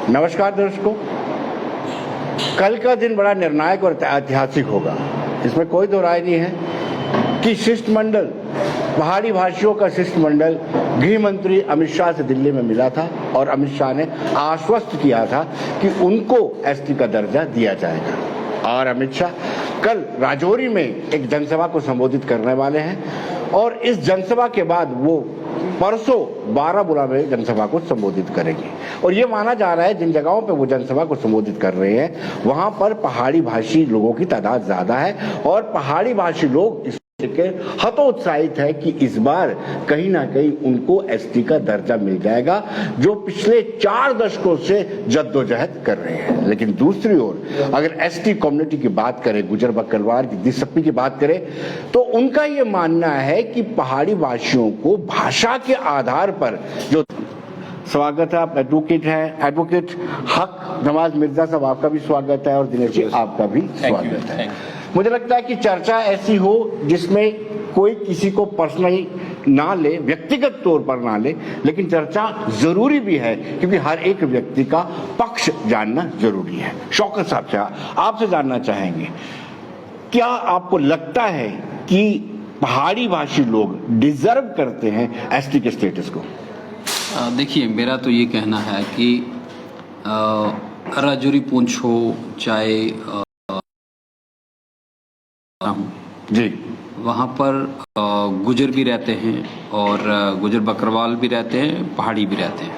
नमस्कार दर्शकों, कल का दिन बड़ा निर्णायक और ऐतिहासिक होगा, इसमें कोई दो राय नहीं है कि शिष्टमंडल, पहाड़ी भाषियों का शिष्टमंडल गृह मंत्री अमित शाह से दिल्ली में मिला था और अमित शाह ने आश्वस्त किया था कि उनको एसटी का दर्जा दिया जाएगा। और अमित शाह कल राजौरी में एक जनसभा को संबोधित करने वाले हैं और इस जनसभा के बाद वो परसों बारामूला में जनसभा को संबोधित करेंगे। और ये माना जा रहा है जिन जगहों पे वो जनसभा को संबोधित कर रहे हैं वहां पर पहाड़ी भाषी लोगों की तादाद ज्यादा है और पहाड़ी भाषी लोग इस के हतोत्साहित है कि इस बार कहीं ना कहीं उनको एसटी का दर्जा मिल जाएगा, जो पिछले 4 दशकों से जद्दोजहद कर रहे हैं। लेकिन दूसरी ओर अगर एसटी कम्युनिटी की बात करें, गुजर बकरवाल की, दिसप्पी की बात करें, तो उनका ये मानना है कि पहाड़ी भाषियों को भाषा के आधार पर जो स्वागत है। आप एडवोकेट हैं, एडवोकेट हक नवाज मिर्जा साहब, आपका भी स्वागत है और दिनेश जी आपका भी स्वागत है। मुझे लगता है कि चर्चा ऐसी हो जिसमें कोई किसी को पर्सनली ना ले, व्यक्तिगत तौर पर ना ले, लेकिन चर्चा जरूरी भी है क्योंकि हर एक व्यक्ति का पक्ष जानना जरूरी है। शौकत साहब से आपसे जानना चाहेंगे, क्या आपको लगता है कि पहाड़ी भाषी लोग डिजर्व करते हैं एसटी के स्टेटस को? देखिए, मेरा तो ये कहना है कि राजौरी पूंछ हो चाहे जी, वहाँ पर गुजर भी रहते हैं और गुजर बकरवाल भी रहते हैं, पहाड़ी भी रहते हैं।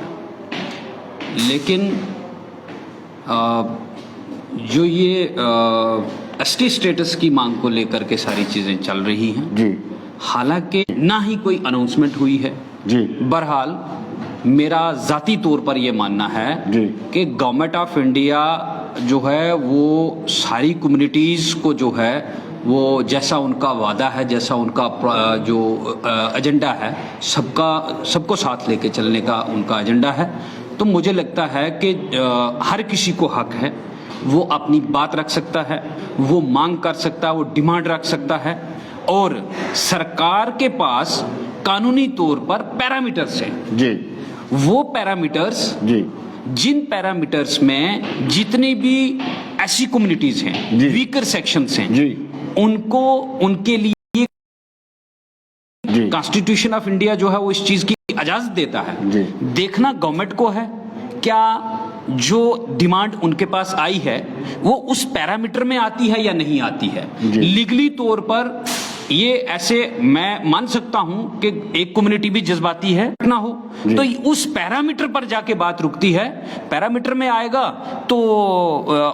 लेकिन जो ये एसटी स्टेटस की मांग को लेकर के सारी चीज़ें चल रही हैं जी, हालांकि ना ही कोई अनाउंसमेंट हुई है जी, बहरहाल मेरा जाती तौर पर यह मानना है कि गवर्नमेंट ऑफ इंडिया जो है वो सारी कम्युनिटीज़ को जो है वो जैसा उनका वादा है, जैसा उनका जो एजेंडा है, सबको साथ लेके चलने का उनका एजेंडा है। तो मुझे लगता है कि हर किसी को हक है, वो अपनी बात रख सकता है, वो मांग कर सकता है, वो डिमांड रख सकता है और सरकार के पास कानूनी तौर पर पैरामीटर्स हैं जी, वो पैरामीटर्स जी, जिन पैरामीटर्स में जितनी भी ऐसी कम्युनिटीज हैं, वीकर सेक्शंस हैं जी, उनको उनके लिए कॉन्स्टिट्यूशन ऑफ इंडिया जो है वो इस चीज की इजाजत देता है। देखना गवर्नमेंट को है क्या जो डिमांड उनके पास आई है वो उस पैरामीटर में आती है या नहीं आती है। लीगली तौर पर ये ऐसे मैं मान सकता हूं कि एक कम्युनिटी भी जज्बाती है ना हो तो उस पैरामीटर पर जाके बात रुकती है। पैरामीटर में आएगा तो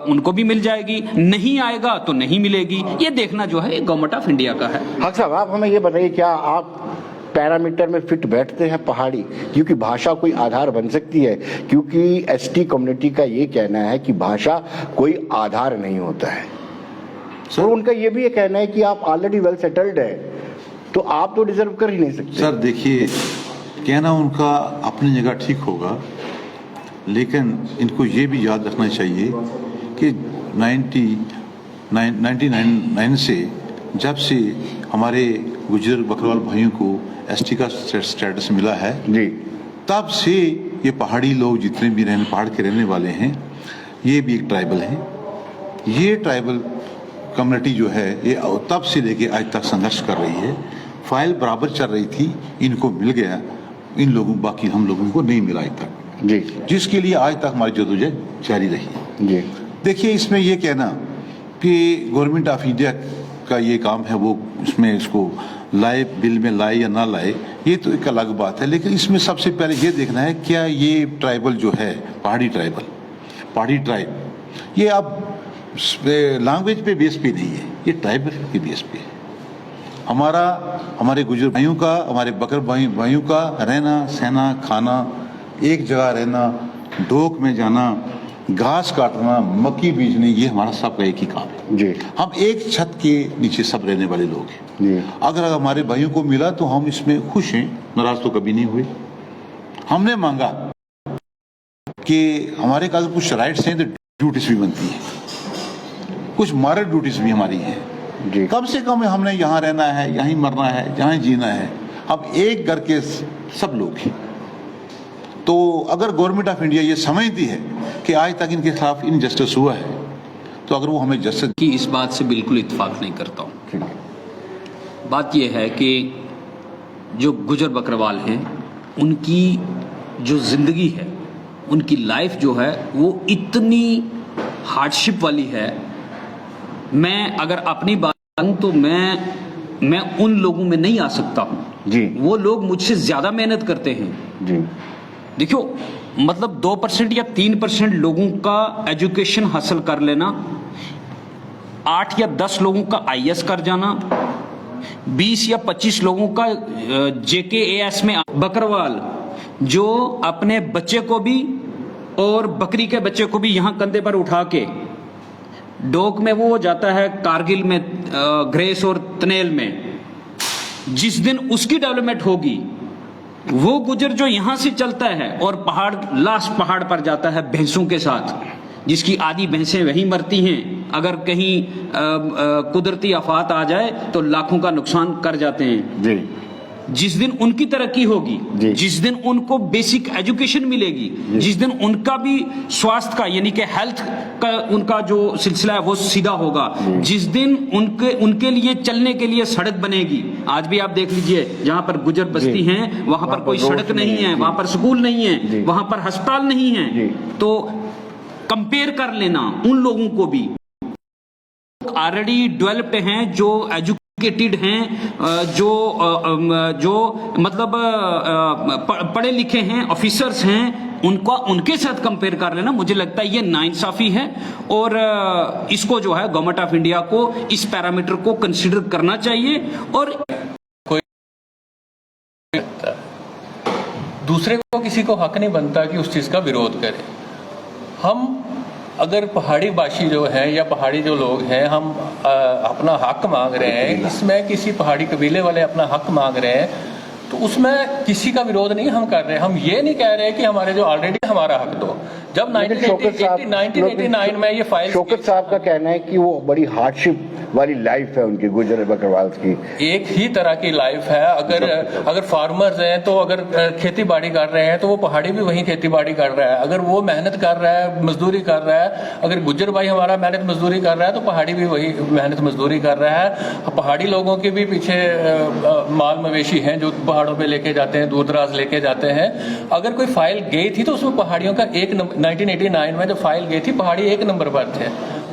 उनको भी मिल जाएगी, नहीं आएगा तो नहीं मिलेगी। ये देखना जो है गवर्नमेंट ऑफ इंडिया का है। हक साहब, आप हमें ये बताइए, क्या आप पैरामीटर में फिट बैठते हैं पहाड़ी? क्योंकि भाषा कोई आधार बन सकती है, क्योंकि एसटी कम्युनिटी का ये कहना है कि भाषा कोई आधार नहीं होता है और उनका ये भी कहना है कि आप ऑलरेडी वेल सेटल्ड है तो आप तो डिजर्व कर ही नहीं सकते। सर देखिए, कहना उनका अपनी जगह ठीक होगा, लेकिन इनको ये भी याद रखना चाहिए कि 1999 से जब से हमारे गुजर बकरवाल भाइयों को एसटी का स्टेटस मिला है जी, तब से ये पहाड़ी लोग जितने भी पहाड़ के रहने वाले हैं, ये भी एक ट्राइबल है। ये ट्राइबल कम्युनिटी जो है ये तब से लेके आज तक संघर्ष कर रही है। फाइल बराबर चल रही थी, इनको मिल गया, इन लोगों बाकी हम लोगों को नहीं मिला आज तक जी, जिसके लिए आज तक हमारी जदोजहद जारी रही जी। देखिए, इसमें ये कहना कि गवर्नमेंट ऑफ इंडिया का ये काम है वो इसमें इसको लाए, बिल में लाए या ना लाए, ये तो एक अलग बात है। लेकिन इसमें सबसे पहले ये देखना है क्या ये ट्राइबल जो है, पहाड़ी ट्राइब, ये अब लैंग्वेज पे बेस पे नहीं है, ये ट्राइबल के बेस पे है। हमारे गुजर भाइयों का, हमारे बकर भाइयों का रहना सहना, खाना, एक जगह रहना, डोक में जाना, घास काटना, मक्की बीजने, ये हमारा सबका एक ही काम है जी। हम एक छत के नीचे सब रहने वाले लोग हैं जी। अगर हमारे भाइयों को मिला तो हम इसमें खुश हैं, नाराज तो कभी नहीं हुए। हमने मांगा कि हमारे पास कुछ राइट्स हैं तो ड्यूटीज भी बनती है, कुछ मॉरल ड्यूटीज भी हमारी है जी। कम से कम हमने यहाँ रहना है, यहीं मरना है, जहाँ जीना है। अब एक घर के सब लोग हैं, तो अगर गवर्नमेंट ऑफ इंडिया ये समझती है कि आज तक इनके खिलाफ इनजस्टिस हुआ है, तो अगर वो हमें जस्टिस कि इस बात से बिल्कुल इत्तेफाक नहीं करता हूँ। बात यह है कि जो गुजर बकरवाल हैं, उनकी जो ज़िंदगी है, उनकी लाइफ जो है वो इतनी हार्डशिप वाली है। मैं अगर अपनी बात करूं तो मैं उन लोगों में नहीं आ सकता हूँ जी। वो लोग मुझसे ज़्यादा मेहनत करते हैं जी। देखियो, मतलब 2% या 3% लोगों का एजुकेशन हासिल कर लेना, 8 या 10 लोगों का IAS कर जाना, 20 या 25 लोगों का JKAS में, बकरवाल जो अपने बच्चे को भी और बकरी के बच्चे को भी यहाँ कंधे पर उठा के डोक में वो जाता है कारगिल में, ग्रेस और तनेल में, जिस दिन उसकी डेवलपमेंट होगी, वो गुजर जो यहां से चलता है और पहाड़, लास्ट पहाड़ पर जाता है भैंसों के साथ, जिसकी आधी भैंसें वहीं मरती हैं, अगर कहीं कुदरती आफात आ जाए तो लाखों का नुकसान कर जाते हैं जी। जिस दिन उनकी तरक्की होगी, जिस दिन उनको बेसिक एजुकेशन मिलेगी, जिस दिन उनका भी स्वास्थ्य का यानी कि हेल्थ का उनका जो सिलसिला है वो सीधा होगा, जिस दिन उनके लिए चलने के लिए सड़क बनेगी। आज भी आप देख लीजिए, जहां पर गुजर बस्ती हैं वहां पर कोई सड़क नहीं है, वहां पर स्कूल नहीं है, वहां पर अस्पताल नहीं है। तो कंपेयर कर लेना उन लोगों को भी ऑलरेडी डेवलप्ड हैं, जो एजुकेटेड हैं, जो मतलब पढ़े लिखे हैं, ऑफिसर्स हैं, उनके साथ कंपेयर कर लेना, मुझे लगता है ये नाइंसाफी है। और इसको जो है गवर्नमेंट ऑफ इंडिया को इस पैरामीटर को कंसीडर करना चाहिए। और कोई दूसरे को किसी को हक नहीं बनता कि उस चीज का विरोध करे। हम अगर पहाड़ी बाशी जो हैं या पहाड़ी जो लोग हैं, हम अपना हक मांग रहे हैं, इसमें किसी पहाड़ी कबीले वाले अपना हक मांग रहे हैं, तो उसमें किसी का विरोध नहीं हम कर रहे हैं। हम ये नहीं कह रहे कि हमारे जो ऑलरेडी हमारा हक दो। जब 1989 में ये फाइल, शौकत साहब का कहना है कि वो बड़ी हार्डशिप वाली लाइफ है उनकी, गुजर बकरवाल की एक ही तरह की लाइफ है। अगर फार्मर्स हैं तो अगर खेती बाड़ी कर रहे हैं तो वो पहाड़ी भी वही खेती बाड़ी कर रहा है। अगर वो मेहनत कर रहा है, मजदूरी कर रहा है, अगर गुज्जर भाई हमारा मेहनत मजदूरी कर रहा है तो पहाड़ी भी वही मेहनत मजदूरी कर रहा है। पहाड़ी लोगों के भी पीछे माल मवेशी हैं जो पहाड़ों पे लेके जाते हैं, दूर दराज लेके जाते हैं। अगर कोई फाइल गई थी तो उसमें पहाड़ियों का 1989 में जो फाइल गई थी, पहाड़ी 1 नंबर पर थे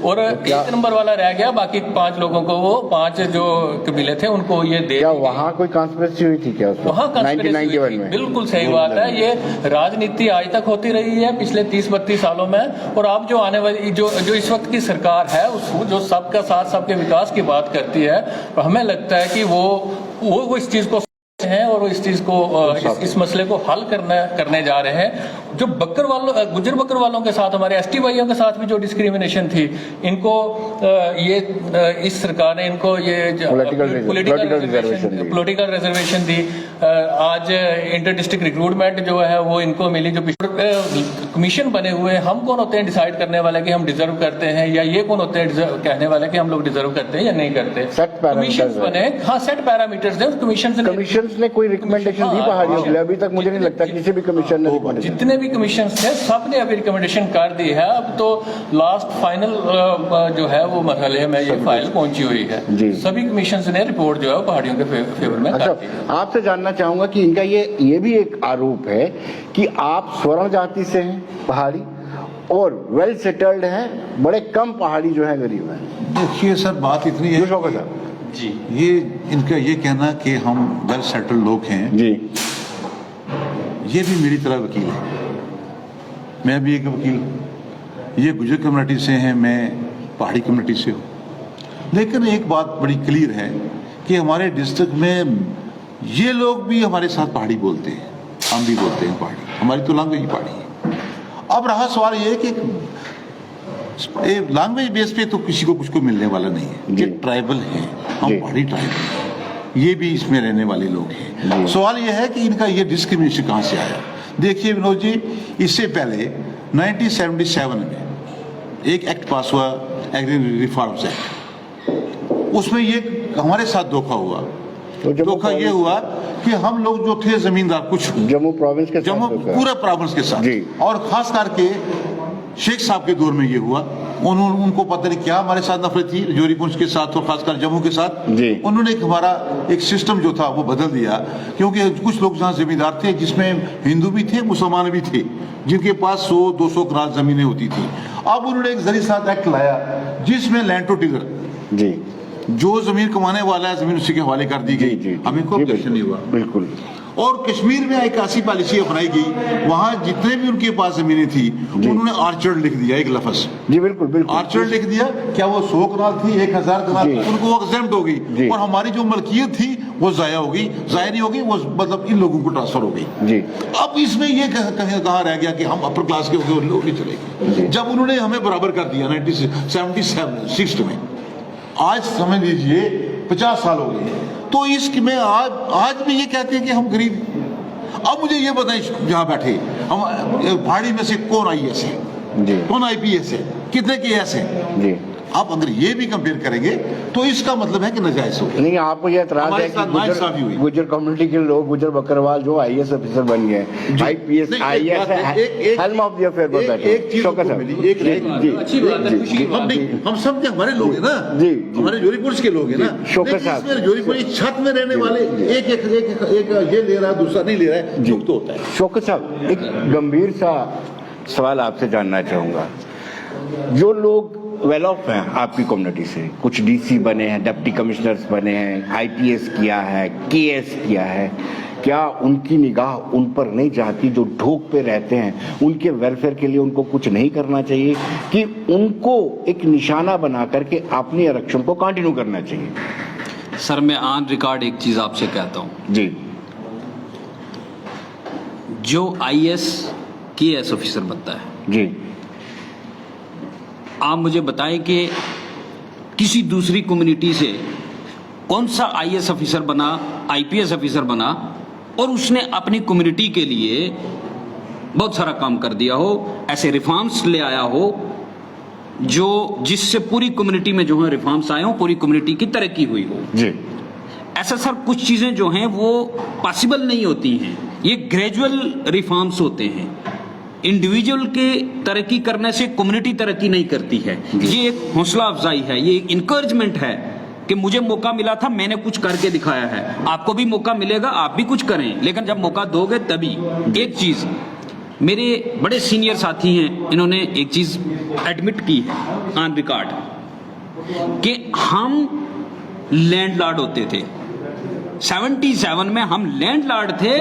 और 1 नंबर वाला रह गया। बाकी 5 लोगों को, वो 5 जो कबीले थे उनको ये दे। क्या वहाँ कोई कॉन्स्पिरेसी हुई थी क्या? वहाँ 1991 में। बिल्कुल सही बात है। ये राजनीति आज तक होती रही है पिछले 30-32 सालों में। और अब जो आने वाली जो इस वक्त की सरकार है, जो सबका साथ सबके विकास की बात करती है, तो हमें लगता है कि वो इस चीज को हैं और इस चीज को इस मसले को हल करने जा रहे हैं। जो गुजर बकरवालों के साथ, हमारे ST भाइयों के साथ भी जो डिस्क्रिमिनेशन थी, इनको इस सरकार ने इनको ये पॉलिटिकल रिजर्वेशन दी। आज इंटर डिस्ट्रिक्ट रिक्रूटमेंट जो है वो इनको मिली। जो कमीशन बने हुए हैं, हम कौन होते हैं डिसाइड करने वाले कि हम डिजर्व करते हैं, या ये कौन होते हैं कहने वाले कि हम लोग डिजर्व करते हैं या नहीं करते? कमीशन बने, हाँ, सेट पैरामीटर्स हैं। कमीशन ने कोई रिकमेंडेशन दी पहाड़ियों के लिए? अभी तक मुझे नहीं लगता किसी भी कमीशन ने, जितने भी कमीशन थे सब ने अभी रिकमेंडेशन कर दी है। अब तो लास्ट फाइनल जो है वो मरहले में ये फाइल पहुंची हुई है। सभी कमीशन ने रिपोर्ट जो है पहाड़ियों के फेवर में कर दी है। आपसे जानना चाहूंगा कि इनका ये भी एक आरोप है कि आप स्वर्ण जाति से हैं, पहाड़ी, और वेल सेटल्ड हैं, बड़े कम पहाड़ी जो है गरीब हैं। देखिए सर, बात इतनी है जी, ये इनका ये कहना कि हम वेल सेटल्ड लोग हैं जी, ये भी मेरी तरह वकील है। मैं भी एक वकील हूँ। ये गुजर कम्युनिटी से हैं, मैं पहाड़ी कम्युनिटी से हूँ। लेकिन एक बात बड़ी क्लियर है कि हमारे डिस्ट्रिक्ट में ये लोग भी हमारे साथ पहाड़ी बोलते हैं, हम भी बोलते हैं पहाड़ी, हमारी तो लैंग्वेज पहाड़ी है। अब रहा सवाल ये कि लैंग्वेज बेस पे तो किसी को कुछ को मिलने वाला नहीं है। ये ट्राइबल है, हम पहाड़ी ट्राइबल, ये भी इसमें रहने वाले लोग हैं। सवाल ये है कि इनका ये डिस्क्रिमिनेशन कहाँ से आया? देखिए विनोद जी, इससे पहले 1977 में एक एक्ट पास हुआ, एग्री रिफॉर्म्स एक्ट। उसमें ये हमारे साथ धोखा हुआ तो जम्मू धोखा ये प्रोविंस- हुआ कि हम लोग जो थे जमींदार कुछ जम्मू प्रोविंस के जम्मू साथ होगा। पूरे प्रॉविंस के साथ, जी। और खास करके शेख साहब के दौर में ये हुआ। उनको पता नहीं क्या हमारे साथ नफरत थी, जोरीपुंज के साथ और खासकर जम्मू के साथ। जी। उन्होंने हमारा एक सिस्टम जो था वो बदल दिया, क्योंकि कुछ लोग जहाँ जमींदार थे जिसमें हिंदू भी थे मुसलमान भी थे, जिनके पास 100-200 कनाल जमीनें होती थी। अब उन्होंने एक जरी साथ एक्ट लाया जिसमें लैंड टू टिगर, जी जो जमीन कमाने वाला है जमीन उसी के हवाले कर दी जी गई। जी हमें कोई ऑब्जेक्शन नहीं हुआ। बिल्कुल। और कश्मीर में एक ऐसी पॉलिसी अपनाई गई, वहां जितने भी उनके पास जमीनें थी उन्होंने आर्चर्ड लिख दिया, एक लफ्ज जी बिल्कुल बिल्कुल। आर्चर्ड लिख दिया। क्या वो 100 कनाल थी, 1000 कनाल जी। थी, उनको एग्जेम्प्ट हो जी। गई, और हमारी जो मलकियत थी वो जाया हो गई, जाया नहीं होगी, वो मतलब इन लोगों को ट्रांसफर हो गई। जी अब इसमें ये कहाँ रह गया कि हम अपर क्लास के हो गए, लोग नहीं चलेंगे। जब उन्होंने हमें बराबर कर दिया 1976 में, आज समझ लीजिए 50 साल हो गए, तो इसमें में आज भी ये कहते हैं कि हम गरीब। अब मुझे ये बताएं, जहाँ बैठे हम पहाड़ी में से कौन IAS है, जी कौन IPS है, कितने KS है? जी। आप अगर ये भी कंपेयर करेंगे तो इसका मतलब है कि नाजायज हो। नहीं, आपको ये एतराज हमारे है कि साथ नाइंसाफी हुई। गुजर कम्युनिटी के लोग, गुजर बकरवाल जो IAS ऑफिसर बन गए, IPS नहीं, IAS helm of the affair पर बैठे। एक चीज शौकत को साहब। मिली, एक जी, एक- जी, अच्छी बात है, जी, खुशी की जी, बात हम नहीं, जी। हम सब हमारे लोग हैं ना, जी, हमारे जोरीपुर के लोग हैं ना। शौकत लेकिन साहब। इसमें जोरीपुर इस छत में रहने वाले एक ये ले रहा है, दूसरा नहीं ले रहा है, दुख तो होता है। शौकत साहब, एक गंभीर सा सवाल आपसे जानना चाहूंगा। जो लोग वेल ऑफ हैं आपकी कम्युनिटी से, कुछ DC बने हैं, डिप्टी कमिश्नर्स बने हैं, IPS किया है, KS किया है, क्या उनकी निगाह उन पर नहीं जाती? जो ढोक पे रहते हैं, उनके वेलफेयर के लिए उनको कुछ नहीं करना चाहिए कि उनको एक निशाना बना करके अपने आरक्षण को कंटिन्यू करना चाहिए? सर मैं ऑन रिकॉर्ड एक चीज आपसे कहता हूं, जी जो IAS KS ऑफिसर बनता है, जी आप मुझे बताएं कि किसी दूसरी कम्युनिटी से कौन सा IAS ऑफिसर बना, IPS ऑफिसर बना और उसने अपनी कम्युनिटी के लिए बहुत सारा काम कर दिया हो, ऐसे रिफॉर्म्स ले आया हो जो जिससे पूरी कम्युनिटी में जो है रिफॉर्म्स आए हो, पूरी कम्युनिटी की तरक्की हुई हो। जी ऐसा सर कुछ चीजें जो हैं वो पॉसिबल नहीं होती हैं, ये ग्रेजुअल रिफॉर्म्स होते हैं। इंडिविजुअल के तरक्की करने से कम्युनिटी तरक्की नहीं करती है। ये एक हौसला अफजाई है, ये एक इनकरेजमेंट है कि मुझे मौका मिला था, मैंने कुछ करके दिखाया है, आपको भी मौका मिलेगा, आप भी कुछ करें, लेकिन जब मौका दोगे तभी। एक चीज मेरे बड़े सीनियर साथी हैं, इन्होंने एक चीज एडमिट की है ऑन रिकॉर्ड कि हम लैंडलॉर्ड होते थे। 77 में हम लैंडलॉर्ड थे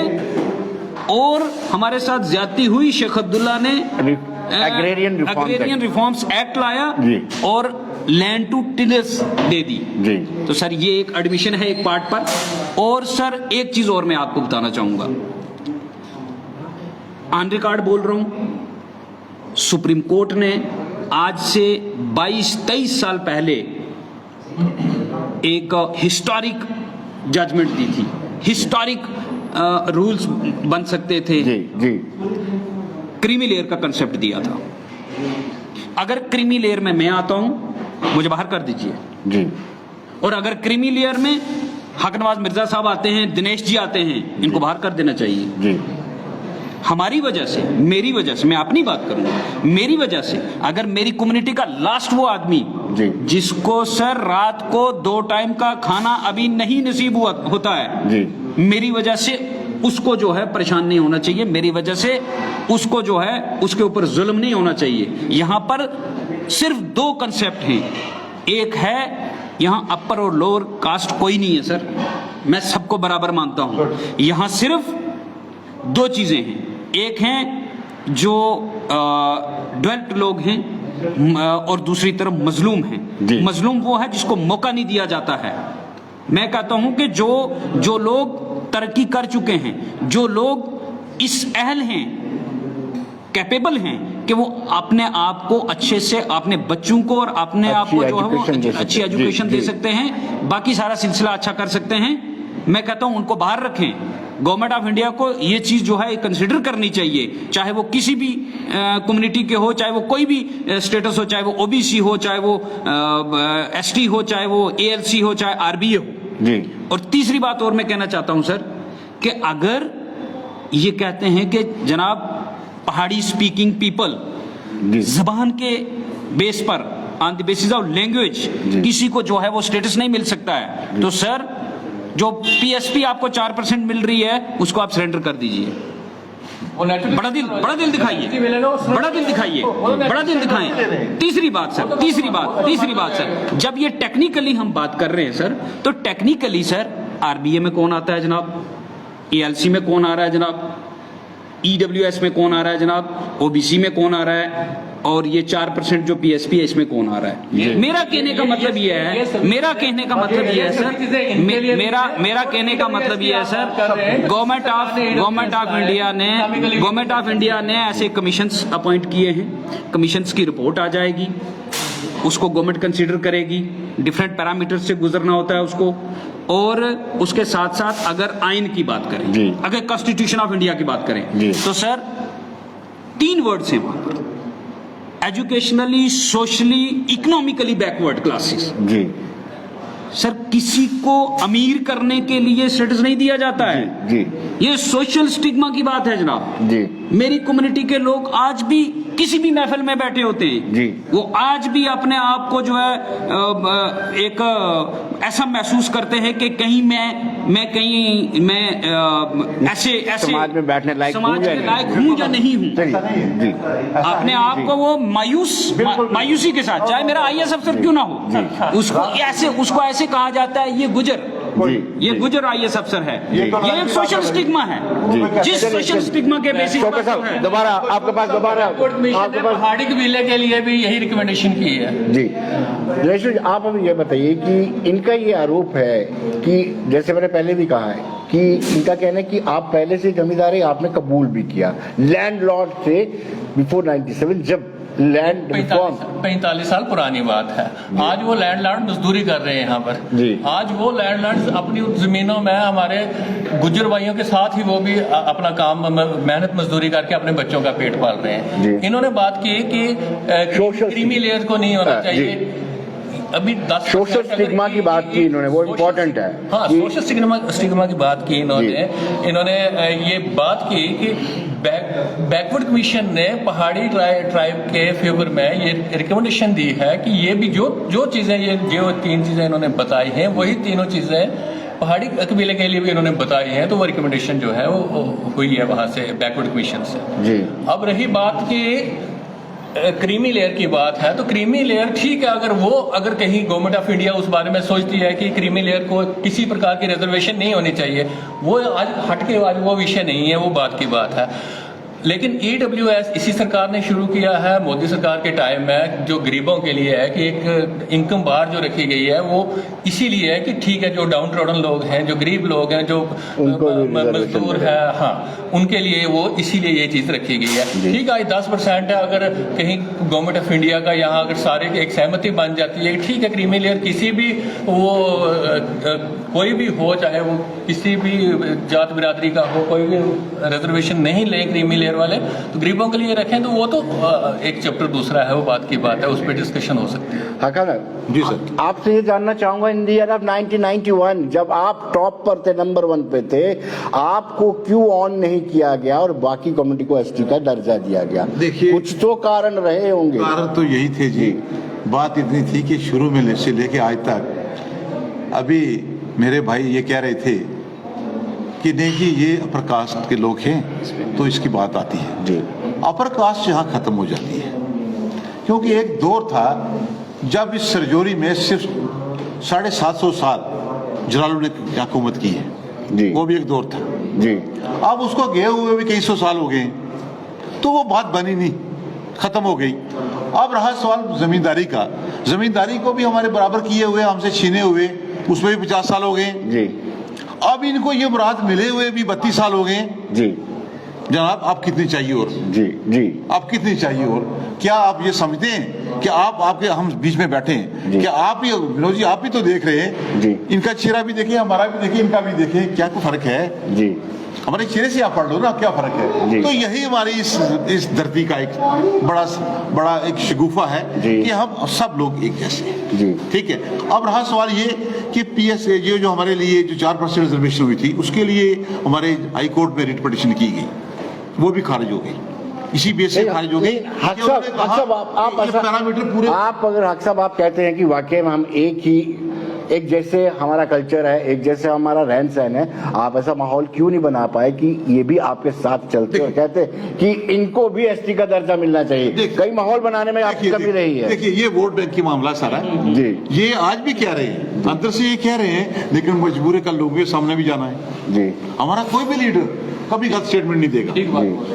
और हमारे साथ ज्यादती हुई। शेख अब्दुल्ला ने एग्रेरियन रिफॉर्म्स एक्ट लाया जी। और लैंड टू टिलर्स दे दी। जी तो सर ये एक एडमिशन है एक पार्ट पर। और सर एक चीज और मैं आपको बताना चाहूंगा, ऑन रिकॉर्ड बोल रहा हूं, सुप्रीम कोर्ट ने आज से 22-23 साल पहले एक हिस्टोरिक जजमेंट दी थी। हिस्टोरिक रूल्स बन सकते थे, जी जी क्रीमी लेयर का कंसेप्ट दिया था। अगर क्रीमी लेयर में मैं आता हूं, मुझे बाहर कर दीजिए। जी और अगर क्रीमी लेयर में हक नवाज मिर्जा साहब आते हैं, दिनेश जी आते हैं, इनको बाहर कर देना चाहिए। जी हमारी वजह से, मेरी वजह से, मैं अपनी बात करूंगा, मेरी वजह से अगर मेरी कम्युनिटी का लास्ट वो आदमी जी जिसको सर रात को 2 टाइम का खाना अभी नहीं नसीब होता है, जी मेरी वजह से उसको जो है परेशान नहीं होना चाहिए, मेरी वजह से उसको जो है उसके ऊपर जुल्म नहीं होना चाहिए। यहां पर सिर्फ 2 कंसेप्ट हैं। एक है यहां अपर और लोअर कास्ट कोई नहीं है सर, मैं सबको बराबर मानता हूं। यहां सिर्फ 2 चीजें हैं। एक हैं जो डेवलप्ड लोग हैं और दूसरी तरफ मजलूम हैं। मजलूम वो है जिसको मौका नहीं दिया जाता है। मैं कहता हूं कि जो लोग तरक्की कर चुके हैं, जो लोग इस अहल हैं, कैपेबल हैं कि वो अपने आप को अच्छे से अपने बच्चों को और अपने आप को जो है वो अच्छी एजुकेशन दे सकते हैं, बाकी सारा सिलसिला अच्छा कर सकते हैं, मैं कहता हूं उनको बाहर रखें। गवर्नमेंट ऑफ इंडिया को ये चीज जो है कंसिडर करनी चाहिए, चाहे वो किसी भी कम्युनिटी के हो, चाहे वो कोई भी स्टेटस हो, चाहे वो OBC हो, चाहे वो ST हो, चाहे वो ALC हो, चाहे RBA हो। जी। और तीसरी बात और मैं कहना चाहता हूं सर कि अगर ये कहते हैं कि जनाब पहाड़ी स्पीकिंग पीपल जबान के बेस पर on the basis of language किसी को जो है वो स्टेटस नहीं मिल सकता है, तो सर जो पीएसपी आपको 4% मिल रही है उसको आप सरेंडर कर दीजिए। बड़ा दिल दिखाइए, बड़ा दिल दिखाइए, बड़ा दिल दिखाएं। तीसरी बात सर, जब ये टेक्निकली हम बात कर रहे हैं सर, तो टेक्निकली सर आरबीए में कौन आता है जनाब, एएलसी में कौन आ रहा है जनाब, ईडब्ल्यूएस में कौन आ रहा है जनाब, ओबीसी में कौन आ रहा है, और ये 4% जो पीएसपी है इसमें कौन आ रहा है। मेरा कहने का मतलब ये है सर, मेरा कहने का मतलब ये है सर, गवर्नमेंट ऑफ इंडिया ने ऐसे कमीशंस अपॉइंट किए हैं, कमीशंस की रिपोर्ट आ जाएगी, उसको गवर्नमेंट कंसीडर करेगी, डिफरेंट पैरामीटर्स से गुजरना होता है उसको, और उसके साथ साथ अगर आइन की बात करें, अगर कॉन्स्टिट्यूशन ऑफ इंडिया की बात करें, तो सर 3 वर्ड्स हैं वहां पर, educationally, socially, economically backward classes. जी सर किसी को अमीर करने के लिए स्टेटस नहीं दिया जाता है जी। ये सोशल स्टिग्मा की बात है जनाब जी। मेरी कम्युनिटी के लोग आज भी किसी भी महफिल में बैठे होते हैं जी, वो आज भी अपने आप को जो है एक ऐसा महसूस करते हैं कि कहीं मैं ऐसे समाज में बैठने लायक हूं या नहीं हूं। जी। अपने आप को वो मायूसी के साथ, चाहे मेरा आईएएस अफसर क्यों ना हो, उसको ऐसे कहा जाता है ये गुजर आईएएस अफसर है। ये एक सोशल स्टिग्मा है, जिस सोशल स्टिग्मा के बेसिस पर दोबारा आपके पास पहाड़ी कबीले के लिए भी यही रिकमेंडेशन की है। जी जयेश, आप हमें ये बताइए कि इनका ये आरोप है कि जैसे मैंने पहले भी कहा है कि इनका कहना है कि आप पहले से जमींदारी आपने कबूल भी किया लैंडलॉर्ड से बिफोर 97, जब लैंड रिफॉर्म 45 साल पुरानी बात है। आज वो लैंडलॉर्ड मजदूरी कर रहे हैं यहाँ पर जी। आज वो लैंडलॉर्ड अपनी जमीनों में हमारे गुज्जर भाइयों के साथ ही वो भी अपना काम मेहनत मजदूरी करके अपने बच्चों का पेट पाल रहे हैं। इन्होंने बात की कि क्रीमी लेयर को नहीं होना चाहिए। अभी 10 सोशल स्टिग्मा की बात की इन्होंने, वो इम्पोर्टेंट है। हाँ, सोशल स्टिग्मा की बात की इन्होंने ये बात की कि बैकवर्ड कमीशन ने पहाड़ी ट्राइब के फेवर में ये रिकमेंडेशन दी है कि ये भी जो चीजें जो 3 चीजें इन्होंने बताई हैं वही तीनों चीजें पहाड़ी कबीले के लिए भी इन्होंने बताई हैं, तो वो रिकमेंडेशन जो है वो हुई है वहां से बैकवर्ड कमीशन से। जी। अब रही बात की क्रीमी लेयर की बात है, तो क्रीमी लेयर ठीक है, अगर कहीं गवर्नमेंट ऑफ इंडिया उस बारे में सोचती है कि क्रीमी लेयर को किसी प्रकार की रिजर्वेशन नहीं होनी चाहिए, वो आज हटके आज वो विषय नहीं है, वो बात की बात है। लेकिन ईडब्ल्यूएस इसी सरकार ने शुरू किया है, मोदी सरकार के टाइम में, जो गरीबों के लिए है कि एक इनकम बार जो रखी गई है वो इसीलिए है कि ठीक है जो डाउन ट्रोडन लोग हैं, जो गरीब लोग हैं, जो मजदूर है, हाँ उनके लिए वो इसीलिए ये चीज रखी गई है। ठीक है 10% है, अगर कहीं गवर्नमेंट ऑफ इंडिया का यहाँ अगर सारे की एक सहमति बन जाती है, ठीक है क्रीमी लेयर किसी भी वो कोई भी हो, चाहे वो किसी भी जात बिरादरी का हो, कोई भी रिजर्वेशन नहीं ले क्रीमी लेयर वाले, तो गरीबों के लिए रखें, तो वो तो एक चैप्टर दूसरा है, वो बात की बात है, उस पर डिस्कशन हो सकती है। जी सर, आपसे ये जानना चाहूंगा इन द ईयर ऑफ 1991 जब आप टॉप पर थे, नंबर 1 पे थे, आपको क्यों ऑन नहीं किया गया और बाकी कम्युनिटी को एसटी का दर्जा दिया गया? देखिए कुछ तो कारण रहे होंगे। कारण तो यही थे जी। बात इतनी थी कि शुरू में से लेके आज तक, अभी मेरे भाई ये कह रहे थे कि नहीं जी ये अपर कास्ट के लोग हैं, तो इसकी बात आती है जी। अपर कास्ट यहाँ खत्म हो जाती है, क्योंकि एक दौर था जब इस सरजोरी में सिर्फ 750 साल जलालुद्दीन ने हुकूमत की है जी। वो भी एक दौर था जी। अब उसको गए हुए भी कई 100 साल हो गए, तो वो बात बनी नहीं, खत्म हो गई। अब रहा सवाल जमींदारी का, जमींदारी को भी हमारे बराबर किए हुए, हमसे छीने हुए, उसमें भी 50 साल हो गए जी। अब इनको ये मुराद मिले हुए भी 32 साल हो गए जी। जनाब आप कितनी चाहिए और जी जी आप कितनी चाहिए और क्या आप ये समझते हैं कि आपके हम बीच में बैठे हैं, क्या आप ही विनोद जी आप भी तो देख रहे हैं जी। इनका चेहरा भी देखिए, हमारा भी देखिए, इनका भी देखिए, क्या कोई फर्क है जी। हमारे चेहरे से आप पढ़ लो ना, क्या फर्क है। तो यही हमारी इस धरती का एक बड़ा एक शगुफा है कि हम सब लोग एक जैसे हैं। ठीक है। अब रहा सवाल ये कि पीएसए जो हमारे लिए जो 4% रिजर्वेशन हुई थी, उसके लिए हमारे हाई कोर्ट में रिट पिटीशन की गई, वो भी खारिज हो गई, इसी बेस से खारिज हो गई। पैरामीटर पूरे आप अगर हक साहब आप कहते हैं कि वाकई में हम एक जैसे हमारा कल्चर है, एक जैसे हमारा रहन सहन है, आप ऐसा माहौल क्यों नहीं बना पाए कि ये भी आपके साथ चलते और कहते कि इनको भी एसटी का दर्जा मिलना चाहिए? कई माहौल बनाने में आपकी कमी रही है। देखिए, ये वोट बैंक की मामला सारा जी, ये आज भी कह रहे हैं, अंदर से ये कह रहे हैं, लेकिन मजबूरी कल लोगों के सामने भी जाना है जी। हमारा कोई भी लीडर कभी गलत स्टेटमेंट नहीं देगा।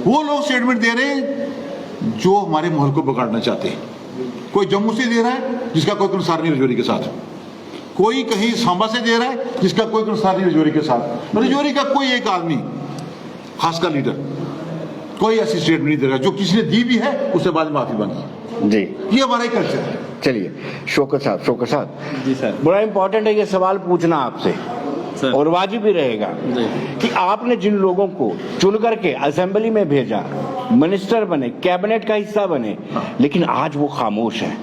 वो लोग स्टेटमेंट दे रहे हैं जो हमारे माहौल को बिगाड़ना चाहते हैं। कोई जम्मू से दे रहा है जिसका कोई कंसार नहीं रजौरी के साथ, कोई कहीं सांबा से दे रहा है जिसका कोई कंसार नहीं रजौरी के साथ। रजौरी का कोई एक आदमी खासकर लीडर कोई ऐसी स्टेटमेंट नहीं दे रहा, जो किसी ने दी भी है उससे बाद में माफी मांगी जी। ये हमारा कल्चर है। चलिए शौकत साहब जी सर, बड़ा इंपॉर्टेंट है ये सवाल पूछना आपसे और वाजिब भी रहेगा कि आपने जिन लोगों को चुन करके असेंबली में भेजा, मिनिस्टर बने, कैबिनेट का हिस्सा बने, लेकिन आज वो खामोश है।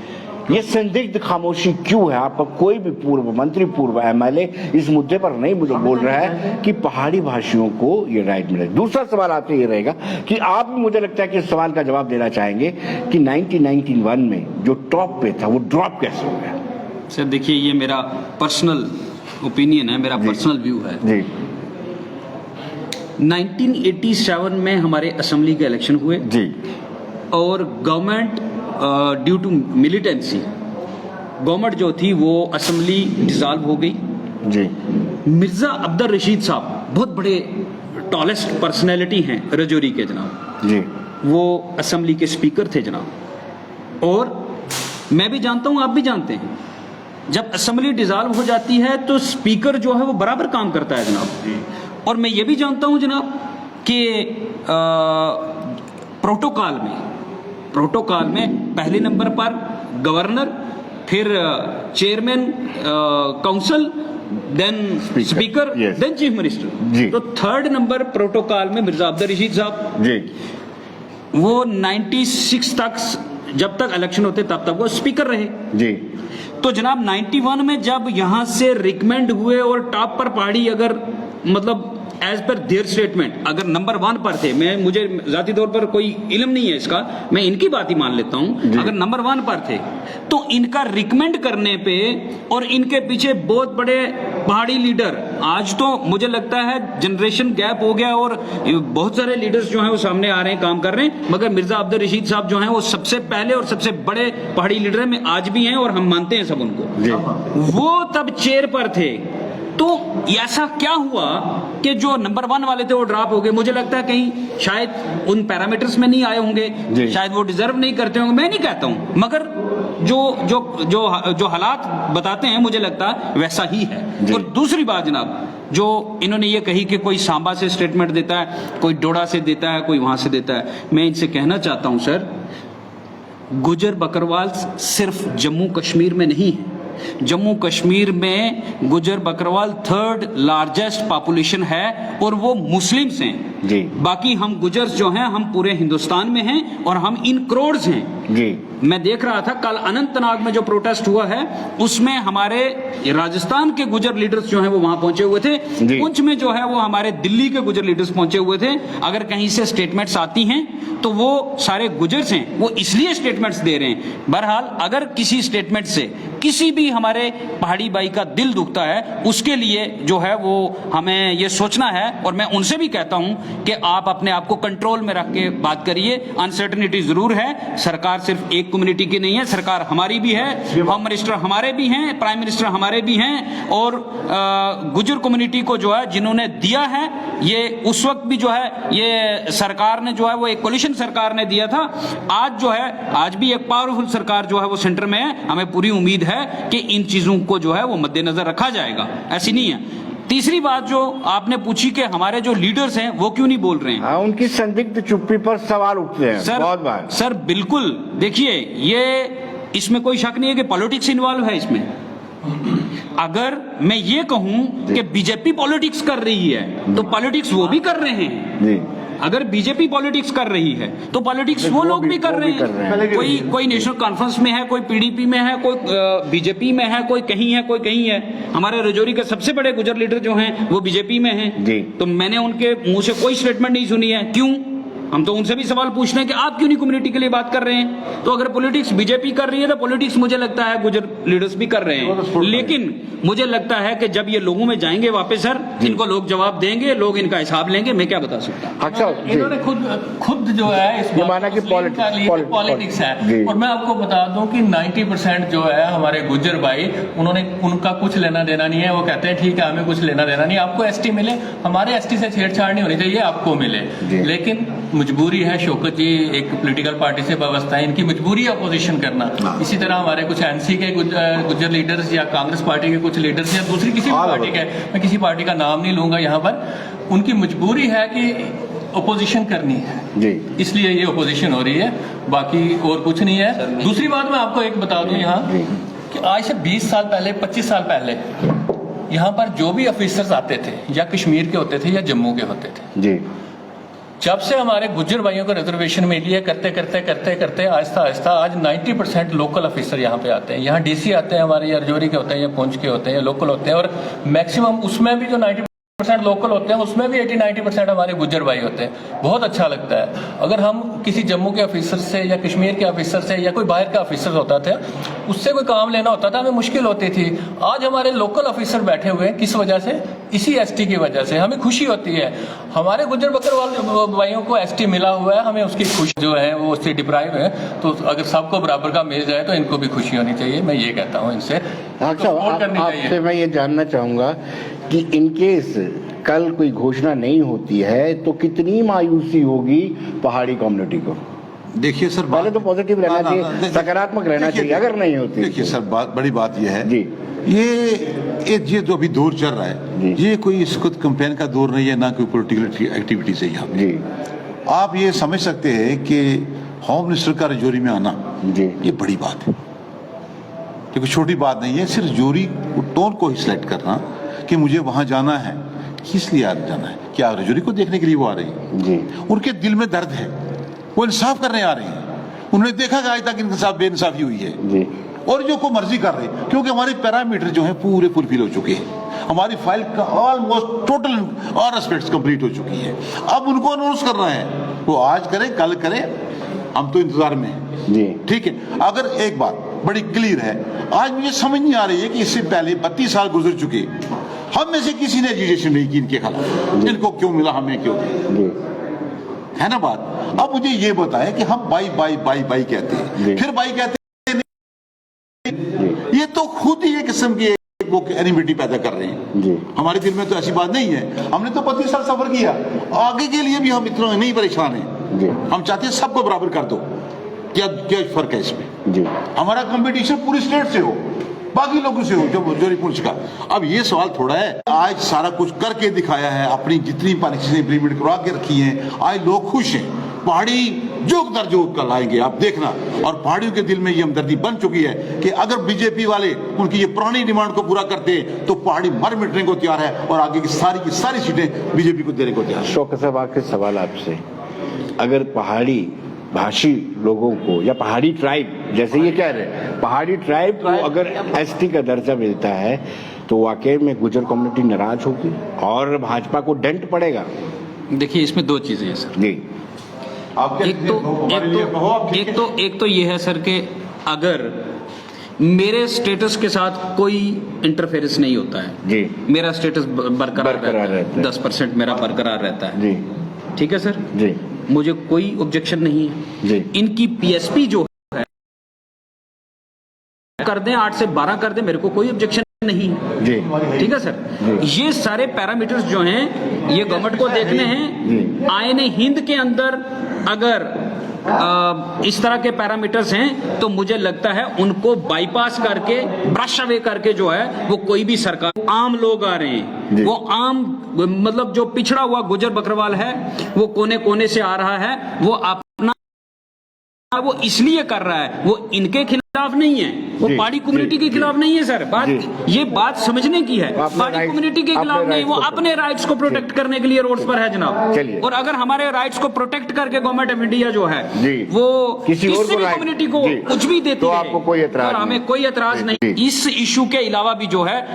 ये संदिग्ध खामोशी क्यों है? आपका कोई भी पूर्व मंत्री, पूर्व एमएलए इस मुद्दे पर नहीं बोल रहा है कि पहाड़ी भाषियों को ये राइट मिले। दूसरा सवाल आपसे ये रहेगा कि आप भी, मुझे लगता है कि इस सवाल का जवाब देना चाहेंगे कि 1991 में जो टॉप पे था वो ड्रॉप कैसे हो गया? सर देखिए, ये मेरा पर्सनल ओपिनियन है, मेरा पर्सनल व्यू है जी। 1987 में हमारे असेंबली के इलेक्शन हुए जी, और government due to militancy government जो थी वो असेंबली डिसॉल्व हो गई जी। मिर्जा अब्दुल रशीद साहब बहुत बड़े टॉलेस्ट पर्सनैलिटी हैं रजौरी के जनाब जी, वो असेंबली के स्पीकर थे जनाब। और मैं भी जानता हूं, आप भी जानते हैं, जब असेंबली डिसॉल्व हो जाती है तो स्पीकर जो है वो बराबर काम करता है जनाब। और मैं ये भी जानता हूं जनाब कि प्रोटोकॉल में पहले नंबर पर गवर्नर, फिर chairman council, then speaker, then chief minister. तो थर्ड नंबर प्रोटोकॉल में मिर्जा अब्दुल रशीद साहब जी, वो 96 तक, जब तक इलेक्शन होते तब तक वो स्पीकर रहे जी। तो जनाब 91 में जब यहां से रिकमेंड हुए और टॉप पर पहाड़ी, अगर मतलब एज पर देयर स्टेटमेंट अगर नंबर 1 पर थे, मुझे जाती तौर पर कोई इल्म नहीं है इसका, मैं इनकी बात ही मान लेता हूं, अगर नंबर 1 पर थे तो इनका रिकमेंड करने पे और इनके पीछे बहुत बड़े पहाड़ी लीडर, आज तो मुझे लगता है जनरेशन गैप हो गया और बहुत सारे लीडर्स जो हैं वो सामने आ रहे हैं, काम कर रहे हैं, मगर मिर्जा अब्दुल रशीद साहब जो हैं वो सबसे पहले और सबसे बड़े पहाड़ी लीडर में आज भी हैं और हम मानते हैं सब उनको। वो तब चेयर पर थे। तो ऐसा क्या हुआ कि जो नंबर 1 वाले थे वो ड्रॉप हो गए? मुझे लगता है कहीं शायद उन पैरामीटर्स में नहीं आए होंगे, शायद वो डिजर्व नहीं करते होंगे, मैं नहीं कहता हूं, मगर जो हालात बताते हैं मुझे लगता है वैसा ही है। और दूसरी बात जनाब, जो इन्होंने ये कही कि कोई सांबा से स्टेटमेंट देता है, कोई डोडा से देता है, कोई वहां से देता है, मैं इनसे कहना चाहता हूं सर, गुजर बकरवाल सिर्फ जम्मू कश्मीर में नहीं है। जम्मू कश्मीर में गुजर बकरवाल 3rd लार्जेस्ट पॉपुलेशन है और वो मुस्लिम्स हैं जी। बाकी हम गुजर्स जो हैं हम पूरे हिंदुस्तान में हैं और हम इन करोड़्स हैं जी। मैं देख रहा था कल अनंतनाग में जो प्रोटेस्ट हुआ है उसमें हमारे राजस्थान के गुजर लीडर्स जो हैं वो वहां पहुंचे हुए थे, पुंछ में जो है वो हमारे दिल्ली के गुजर लीडर्स पहुंचे हुए थे। अगर कहीं से स्टेटमेंट्स आती हैं तो वो सारे गुजर्स हैं, वो इसलिए स्टेटमेंट्स दे रहे हैं। बहरहाल अगर किसी स्टेटमेंट से किसी भी हमारे पहाड़ी भाई का दिल दुखता है, उसके लिए जो है वो हमें ये सोचना है। और मैं उनसे भी कहता हूं कि आप अपने आप को कंट्रोल में रख के बात करिए। अनसर्टेनिटी जरूर है, सरकार सिर्फ एक कम्युनिटी की नहीं है, सरकार हमारी भी है, होम मिनिस्टर हमारे भी हैं, प्राइम मिनिस्टर हमारे भी हैं, और गुजर कम्युनिटी को जो है जिन्होंने दिया है, ये उस वक्त भी जो है ये सरकार ने जो है वो एक कोलिशन सरकार ने दिया था। आज जो है आज भी एक पावरफुल सरकार जो है वो सेंटर में है। हमें पूरी उम्मीद है कि इन चीजों को जो है वो मद्देनजर रखा जाएगा, ऐसी नहीं है। तीसरी बात जो आपने पूछी कि हमारे जो लीडर्स हैं वो क्यों नहीं बोल रहे हैं, उनकी संदिग्ध चुप्पी पर सवाल उठते हैं सर, बहुत बार। सर बिल्कुल, देखिए ये इसमें कोई शक नहीं है कि पॉलिटिक्स इन्वॉल्व है इसमें। अगर मैं ये कहूं कि बीजेपी पॉलिटिक्स कर रही है तो पॉलिटिक्स वो भी कर रहे हैं जी। अगर बीजेपी पॉलिटिक्स कर रही है तो पॉलिटिक्स वो लोग भी कर रहे हैं। कोई नेशनल कॉन्फ्रेंस में है, कोई पीडीपी में है, कोई बीजेपी में है, कोई कहीं है, कोई कहीं है। हमारे राजौरी के सबसे बड़े गुजर लीडर जो हैं वो बीजेपी में हैं। जी। तो मैंने उनके मुंह से कोई स्टेटमेंट नहीं सुनी है। क्यों? हम तो उनसे भी सवाल पूछते हैं कि आप क्यों नहीं कम्युनिटी के लिए बात कर रहे हैं। तो अगर पॉलिटिक्स बीजेपी कर रही है तो पॉलिटिक्स मुझे लगता है गुजर लीडर्स भी कर रहे हैं। लेकिन मुझे लगता है कि जब ये लोगों में जाएंगे वापस सर, इनको लोग जवाब देंगे, लोग इनका हिसाब लेंगे। मैं क्या बता सकता हूँ। अच्छा, इन्होंने खुद जो है इस ये माना कि पॉलिटिक्स है। और मैं आपको बता दूं कि 90% जो है हमारे गुज्जर भाई, उनका कुछ लेना देना नहीं है। वो कहते हैं ठीक है हमें कुछ लेना देना नहीं, आपको एसटी मिले, हमारे एसटी से छेड़छाड़ नहीं होनी चाहिए, आपको मिले। लेकिन मजबूरी है शौकत जी, एक पॉलिटिकल पार्टी से व्यवस्था है, इनकी मजबूरी है अपोजिशन करना। इसी तरह हमारे कुछ एनसी के गुज्जर लीडर्स या कांग्रेस पार्टी के कुछ लीडर्स या दूसरी किसी भी पार्टी के, मैं किसी पार्टी का नाम नहीं लूंगा यहाँ पर, उनकी मजबूरी है कि अपोजिशन करनी है जी, इसलिए ये अपोजिशन हो रही है, बाकी और कुछ नहीं है। दूसरी बात मैं आपको एक बता दूं यहाँ कि आज से 20 साल पहले, 25 साल पहले यहाँ पर जो भी ऑफिसर्स आते थे या कश्मीर के होते थे या जम्मू के होते थे जी, जब से हमारे गुज्जर भाइयों को रिजर्वेशन मिली है, करते करते आहिस्ता आहिस्ता आज 90% लोकल ऑफिसर यहाँ पे आते हैं। यहाँ डीसी आते हैं हमारे, या रजौरी के होते हैं, या पुंछ के होते हैं, या लोकल होते हैं। और मैक्सिमम उसमें भी जो 90% लोकल होते हैं उसमें भी 80-90% हमारे गुज्जर भाई होते हैं। बहुत अच्छा लगता है। अगर हम किसी जम्मू के ऑफिसर से या कश्मीर के ऑफिसर से या कोई बाहर का ऑफिसर होता था, उससे कोई काम लेना होता था, हमें मुश्किल होती थी। आज हमारे लोकल ऑफिसर बैठे हुए हैं, किस वजह से? इसी एसटी की वजह से। हमें खुशी होती है, हमारे गुज्जर बकरवाल भाइयों को एसटी मिला हुआ है, हमें उसकी खुशी जो है वो उससे डिप्राइव है। तो अगर सबको बराबर का मिल जाए तो इनको भी खुशी होनी चाहिए। मैं ये कहता हूँ इनसे। आपसे मैं ये जानना चाहूंगा कि इनकेस कल कोई घोषणा नहीं होती है तो कितनी मायूसी होगी पहाड़ी कम्युनिटी को? देखिए सर, पहले तो पॉजिटिव रहना चाहिए, सकारात्मक रहना चाहिए अगर नहीं होती। देखिए सर, बड़ी बात यह है जी, ये जो अभी दौर चल रहा है, ये कोई इसको कैंपेन का दौर नहीं है, ना कोई पॉलिटिकल एक्टिविटी है यहाँ जी। आप ये समझ सकते हैं कि होम मिनिस्टर का रजौरी में आना जी, ये बड़ी बात है, क्योंकि छोटी बात नहीं है। सिर्फ रजौरी टोन को ही सिलेक्ट करना कि मुझे वहां जाना है, किस लिए जाना है? क्या रजौरी को देखने के लिए वो आ रही है जी? उनके दिल में दर्द है, वो इंसाफ करने आ रहे हैं। उन्होंने देखा कि आज तक इनके साथ बेइंसाफी हुई है जी, और जो को मर्जी कर रहे हैं, क्योंकि हमारे पैरामीटर जो है पूरे फुलफिल हो चुके हैं। हमारी फाइल का ऑलमोस्ट टोटल और एस्पेक्ट्स कंप्लीट हो चुकी है। अब उनको अनाउंस करना है, वो आज करें कल करें, हम तो इंतजार में हैं जी। ठीक है, अगर एक बात बड़ी क्लियर है, आज मुझे समझ नहीं आ रही है कि इससे पहले 32 साल गुजर चुके, हम में से किसी ने एजुकेशन नहीं की इनके खिलाफ। इनको क्यों मिला, हमें क्यों? है ना बात? अब मुझे ये बताएं कि हम बाई कहते हैं, फिर बाई कहते हैं, ये तो खुद ही एक किस्म की वो एनिमिटी पैदा कर रहे हैं जी। हमारे दिल में तो ऐसी बात नहीं है। हमने तो 32 साल सफर किया, आगे के लिए भी हम इतना नहीं परेशान हैं जी। हम चाहते हैं सबको बराबर कर दो। क्या फर्क है इसमें जी? हमारा कंपटीशन पूरी स्टेट से हो, बाकी लोगों से हो, जो रजौरी पुंछ का। अब ये सवाल थोड़ा है, आज सारा कुछ करके दिखाया है, अपनी जितनी पॉलिसी इंप्लीमेंट करवा के रखी है, आज लोग खुश हैं। पहाड़ी जोक दर जोक का लाएंगे, आप देखना। और पहाड़ियों के दिल में ये हमदर्दी बन चुकी है कि अगर बीजेपी वाले उनकी ये पुरानी डिमांड को पूरा करते हैं तो पहाड़ी मर मिटने को तैयार है, और आगे की सारी सीटें बीजेपी को देने को तैयार है। शौकत साहब, आखिरी सवाल आपसे, अगर पहाड़ी भाषी लोगों को या पहाड़ी ट्राइब, जैसे ये कह रहे हैं, पहाड़ी ट्राइब को अगर एसटी का दर्जा मिलता है तो वाकई में गुजर कम्युनिटी नाराज होगी और भाजपा को डेंट पड़ेगा? देखिए, इसमें दो चीजें हैं सर जी। एक तो ये है सर कि अगर मेरे स्टेटस के साथ कोई इंटरफेरेंस नहीं होता है जी, मेरा स्टेटस बरकरार रहता है, 10% मेरा बरकरार रहता है जी, ठीक है सर जी, मुझे कोई ऑब्जेक्शन नहीं है जी। इनकी पीएसपी जो है कर दें, 8 से 12 कर दें, मेरे को कोई ऑब्जेक्शन नहीं जी, ठीक है सर। ये सारे पैरामीटर्स जो हैं ये गवर्नमेंट को देखने हैं। आईन हिंद के अंदर अगर इस तरह के पैरामीटर्स हैं तो मुझे लगता है उनको बाईपास करके, ब्रश अवे करके जो है वो कोई भी सरकार, आम लोग आ रहे हैं, वो आम मतलब जो पिछड़ा हुआ गुजर बकरवाल है वो कोने कोने से आ रहा है, वो अपना वो इसलिए कर रहा है, वो इनके खिलाफ खिलाफ नहीं है, वो जी, पहाड़ी कम्युनिटी जी, के खिलाफ नहीं है सर। बात ये बात समझने की है, अपने पहाड़ी rights- कम्युनिटी के खिलाफ अपने नहीं, वो rights को अपने राइट्स को प्रोटेक्ट करने के लिए रोड्स पर है जनाब। चलिए। और अगर हमारे राइट्स को प्रोटेक्ट करके गवर्नमेंट ऑफ इंडिया जो है जी, वो किसी और किसी को भी right- कम्युनिटी को जी, कुछ भी देती तो रहे, आपको कोई एतराज और हमें नहीं। कोई एतराज जी, नहीं। जी। इस इशू के अलावा भी जो है